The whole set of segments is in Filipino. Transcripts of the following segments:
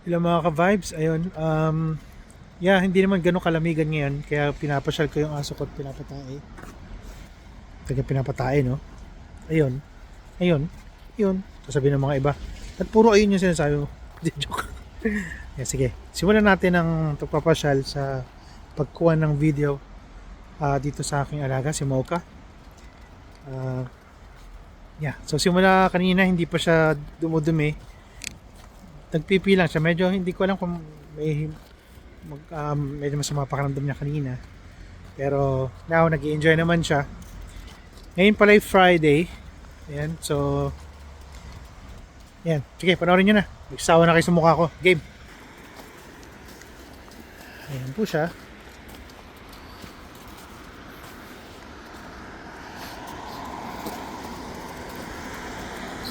Ilang mga ka-vibes, ayun. Yeah, hindi naman ganun kalamigan ngayon. Kaya pinapasyal ko yung aso ko at pinapatae. Taga pinapatae, no? Ayun. Ayun. Ayun. Sasabihin ng mga iba. At puro ayun yung sinasabi mo. Di, joke. Yeah, sige. Simulan natin ang pagpapasyal sa pagkuha ng video dito sa aking alaga, si Mocha. Uh, yeah. So simula kanina, hindi pa siya dumudumi. Nagpipi lang siya. Medyo hindi ko alam kung medyo masama pakiramdam niya kanina. Pero now nag-enjoy naman siya. Ngayon pala yung Friday. Ayan, so ayan, sige, panoorin nyo na. Nagsawa na kayo sa mukha ko. Game. Ayan po siya.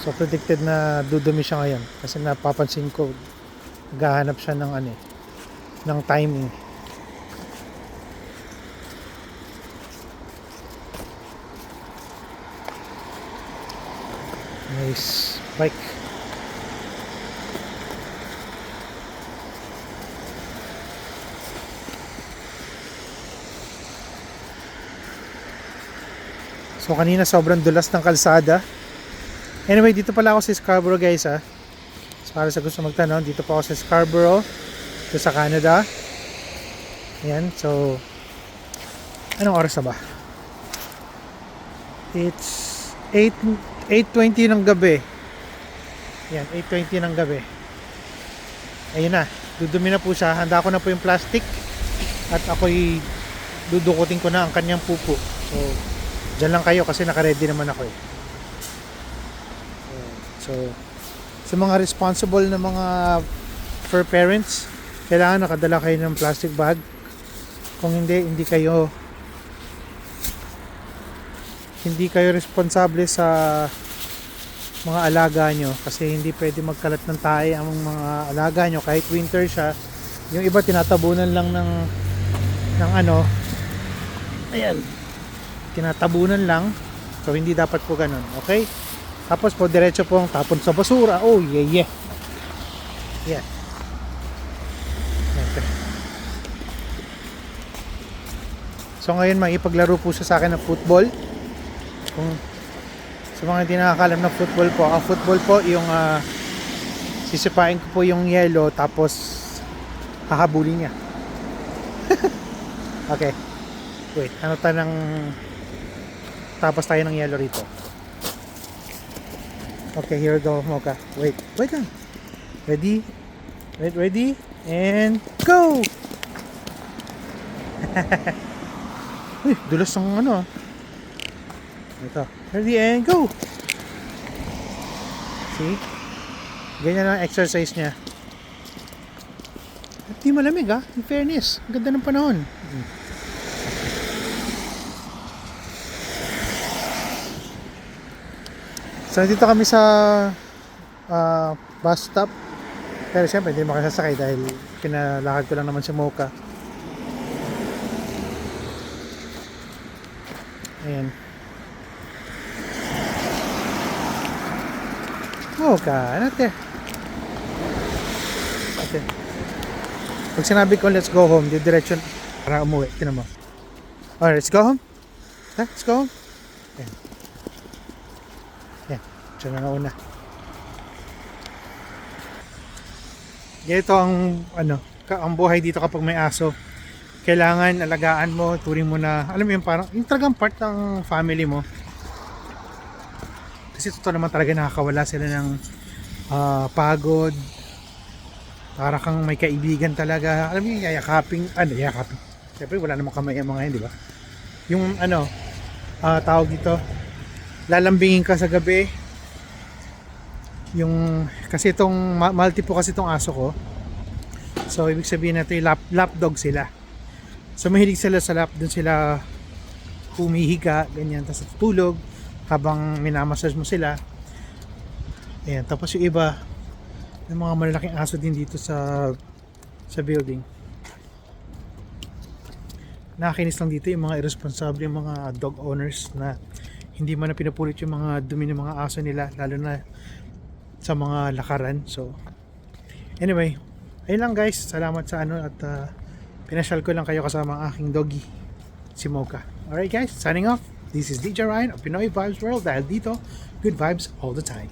So predicted na dudumi siya ngayon kasi napapansin ko naghahanap siya ng ng timing. Nice bike. So kanina sobrang dulas ng kalsada. Anyway, dito pala ako sa Scarborough, guys, ha. So, para sa gusto magtanong, dito pa ako sa Scarborough, dito sa Canada. Ayan, so anong oras na ba? It's 8:20 ng gabi. Ayan, 8:20 ng gabi. Ayun na, dudumi na po siya. Handa ko na po yung plastic at ako'y dudukutin ko na ang kanyang pupo. So, dyan lang kayo kasi naka-ready naman ako eh. So, sa mga responsible na mga fur parents, kailangan nakadala kayo ng plastic bag. Kung hindi kayo responsable sa mga alaga nyo kasi hindi pwede magkalat ng tae ang mga alaga nyo kahit winter siya. Yung iba tinatabunan lang ng ayan, tinatabunan lang. So, hindi dapat po ganun, okay? Tapos po diretso pong tapon sa basura. Oh, yeah. Yeah. Okay. So ngayon makipaglaro po siya sa akin ng football. Kung sa mga hindi nakakalam ng football po, ang football po yung sisipain ko po yung yellow tapos hahabulin niya. Okay. Wait, tapos tayo ng yellow rito. Okay, here we go, Mocha. Wait lang. Ready, and go! Uy, dulas ng Ito. Ready, and go! See? Ganyan ang exercise niya. At di malamig in fairness. Ang ganda ng panahon. So dito kami sa bus stop. Pero siyempre hindi makasasakay dahil pinalakad ko lang naman si Mocha. Ayan. Mocha, not there. Okay. Pag sinabi ko let's go home, di direction para umuwi. Tinan mo. Alright, let's go home. Let's go home. Ayan. Siya na nauna. Ganito ang buhay dito kapag may aso. Kailangan alagaan mo, turing mo na, alam mo yung parang, yung talagang part ng family mo. Kasi totoo naman talaga nakakawala sila ng pagod. Para kang may kaibigan talaga. Alam mo yung yakapin. Siyempre wala namang kamay ang mga yan, di ba? Yung tawag dito, lalambingin ka sa gabi. Kasi itong multi po kasi itong aso ko. So ibig sabihin natin lap dog sila. So mahilig sila sa lap, dun sila humihiga, ganyan, tapos tutulog habang minamassage mo sila. Ayan, tapos yung iba ng mga malalaking aso din dito sa building. Nakakainis lang dito yung mga irresponsible, yung mga dog owners na hindi man na pinapulit yung mga dumi ng mga aso nila, lalo na sa mga lakaran. So anyway, Ayun lang guys, salamat sa ano at pinasyal ko lang kayo kasama ang aking doggy, si Mocha. Alright guys, signing off. This is DJ Ryan of Pinoy Vibes World dahil dito, good vibes all the time.